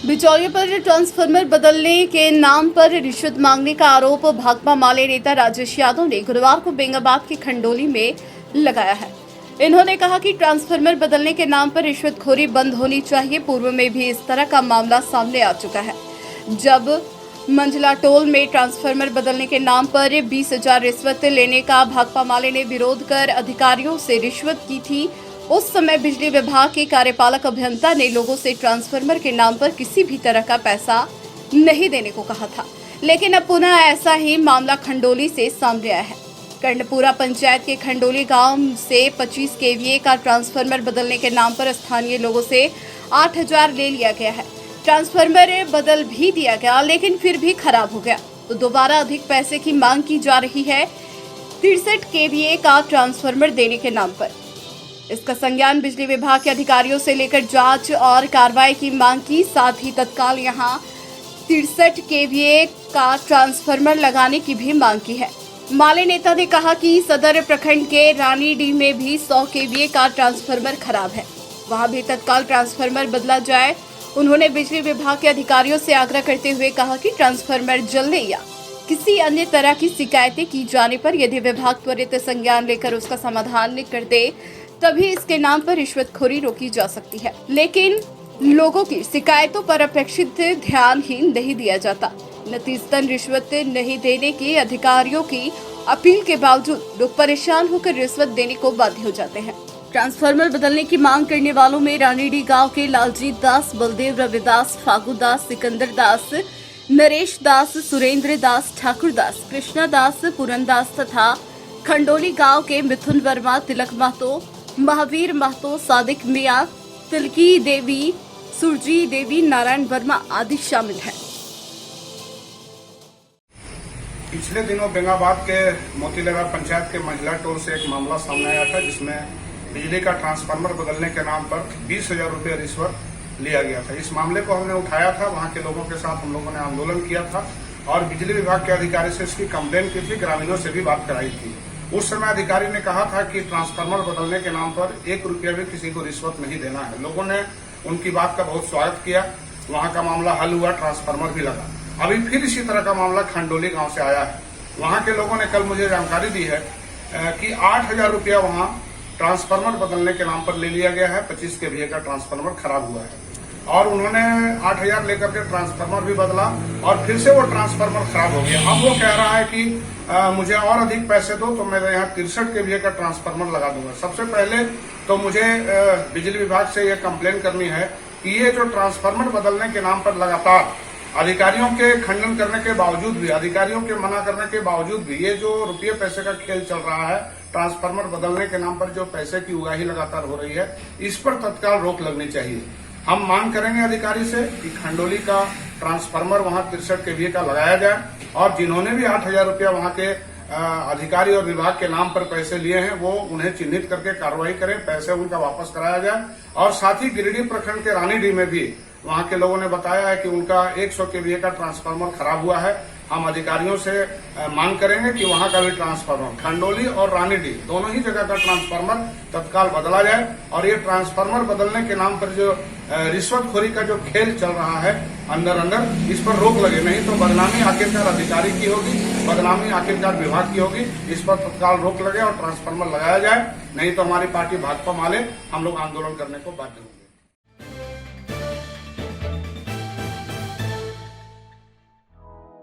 बिचौलियों पर ट्रांसफार्मर बदलने के नाम पर रिश्वत मांगने का आरोप भाकपा माले नेता राजेश यादव ने गुरुवार को बेंगाबाद की खंडोली में लगाया है। इन्होंने कहा कि ट्रांसफार्मर बदलने के नाम पर रिश्वतखोरी बंद होनी चाहिए। पूर्व में भी इस तरह का मामला सामने आ चुका है, जब मंझला टोल में ट्रांसफार्मर बदलने के नाम पर 20,000 रिश्वत लेने का भाकपा माले ने विरोध कर अधिकारियों से रिश्वत की थी। उस समय बिजली विभाग के कार्यपालक अभियंता ने लोगों से ट्रांसफार्मर के नाम पर किसी भी तरह का पैसा नहीं देने को कहा था, लेकिन अब पुनः ऐसा ही मामला खंडोली से सामने आया है। कर्णपुरा पंचायत के खंडोली गांव से 25 केवीए का ट्रांसफार्मर बदलने के नाम पर स्थानीय लोगों से 8,000 ले लिया गया है। ट्रांसफार्मर बदल भी दिया गया, लेकिन फिर भी खराब हो गया, तो दोबारा अधिक पैसे की मांग की जा रही है 63 केवीए का ट्रांसफार्मर देने के नाम पर। इसका संज्ञान बिजली विभाग के अधिकारियों से लेकर जांच और कार्रवाई की मांग की, साथ ही तत्काल यहां 63 केवीए का ट्रांसफार्मर लगाने की भी मांग की है। माले नेता ने कहा कि सदर प्रखंड के रानीडीह में भी 100 केवीए का ट्रांसफार्मर खराब है, वहां भी तत्काल ट्रांसफार्मर बदला जाए। उन्होंने बिजली विभाग के अधिकारियों से आग्रह करते हुए कहा कि ट्रांसफार्मर जलने या किसी अन्य तरह की शिकायतें की जाने पर यदि विभाग त्वरित संज्ञान लेकर उसका समाधान कर दे, तभी इसके नाम पर रिश्वतखोरी रोकी जा सकती है। लेकिन लोगों की शिकायतों पर अपेक्षित ध्यान ही नहीं दिया जाता। नतीजतन रिश्वत नहीं देने के अधिकारियों की अपील के बावजूद लोग परेशान होकर रिश्वत देने को बाध्य हो जाते हैं। ट्रांसफार्मर बदलने की मांग करने वालों में रानीडीह गांव के लालजीत दास, बलदेव रविदास, फागू दास, सिकंदर दास, नरेश दास, सुरेंद्र दास, ठाकुर दास, कृष्णा दास, पूरन दास तथा खंडोली गांव के मिथुन वर्मा, तिलक महतो, महावीर महतो, सादिक मियां, तिलकी देवी, सुरजी देवी, नारायण वर्मा आदि शामिल हैं। पिछले दिनों बेंगाबाद के मोतीनगर पंचायत के मंझला टोल से एक मामला सामने आया था, जिसमें बिजली का ट्रांसफार्मर बदलने के नाम पर 20,000 रुपये रिश्वत लिया गया था। इस मामले को हमने उठाया था, वहां के लोगों के साथ हम लोगों ने आंदोलन किया था और बिजली विभाग के अधिकारी से इसकी कंप्लेन की थी, ग्रामीणों से भी बात कराई थी। उस समय अधिकारी ने कहा था कि ट्रांसफार्मर बदलने के नाम पर 1 रुपया भी किसी को रिश्वत नहीं देना है। लोगों ने उनकी बात का बहुत स्वागत किया, वहां का मामला हल हुआ, ट्रांसफार्मर भी लगा। अभी फिर इसी तरह का मामला खंडोली गांव से आया है। वहां के लोगों ने कल मुझे जानकारी दी है कि 8,000 रुपया वहां ट्रांसफार्मर बदलने के नाम पर ले लिया गया है। 25 केवीए का ट्रांसफार्मर खराब हुआ है और उन्होंने 8,000 लेकर के ट्रांसफार्मर भी बदला और फिर से वो ट्रांसफार्मर खराब हो गया। अब वो कह रहा है कि मुझे और अधिक पैसे दो तो मैं यहाँ 63 केवीए का ट्रांसफार्मर लगा दूंगा। सबसे पहले तो मुझे बिजली विभाग से यह कंप्लेन करनी है कि ये जो ट्रांसफार्मर बदलने के नाम पर लगातार अधिकारियों के खंडन करने के बावजूद भी, अधिकारियों के मना करने के बावजूद भी ये जो रुपये पैसे का खेल चल रहा है, ट्रांसफार्मर बदलने के नाम पर जो पैसे की उगाही लगातार हो रही है, इस पर तत्काल रोक लगनी चाहिए। हम मांग करेंगे अधिकारी से कि खंडोली का ट्रांसफार्मर वहां 63 केवीए का लगाया जाए और जिन्होंने भी 8,000 रुपया वहां के अधिकारी और विभाग के नाम पर पैसे लिए हैं, वो उन्हें चिन्हित करके कार्रवाई करें, पैसे उनका वापस कराया जाए। और साथ ही गिरिडीह प्रखंड के रानीडीह में भी वहां के लोगों ने बताया है कि उनका 100 केवीए का ट्रांसफार्मर खराब हुआ है। हम अधिकारियों से मांग करेंगे कि वहां का भी ट्रांसफार्मर, खंडोली और रानीडीह दोनों ही जगह का ट्रांसफार्मर तत्काल बदला जाए और ये ट्रांसफार्मर बदलने के नाम पर जो रिश्वतखोरी का जो खेल चल रहा है अंदर अंदर, इस पर रोक लगे। नहीं तो बदनामी आखिरकार अधिकारी की होगी, बदनामी आखिरकार विभाग की होगी। इस पर तत्काल रोक लगे और ट्रांसफार्मर लगाया जाए, नहीं तो हमारी पार्टी भाकपा माले हम लोग आंदोलन करने को बाध्य होंगे।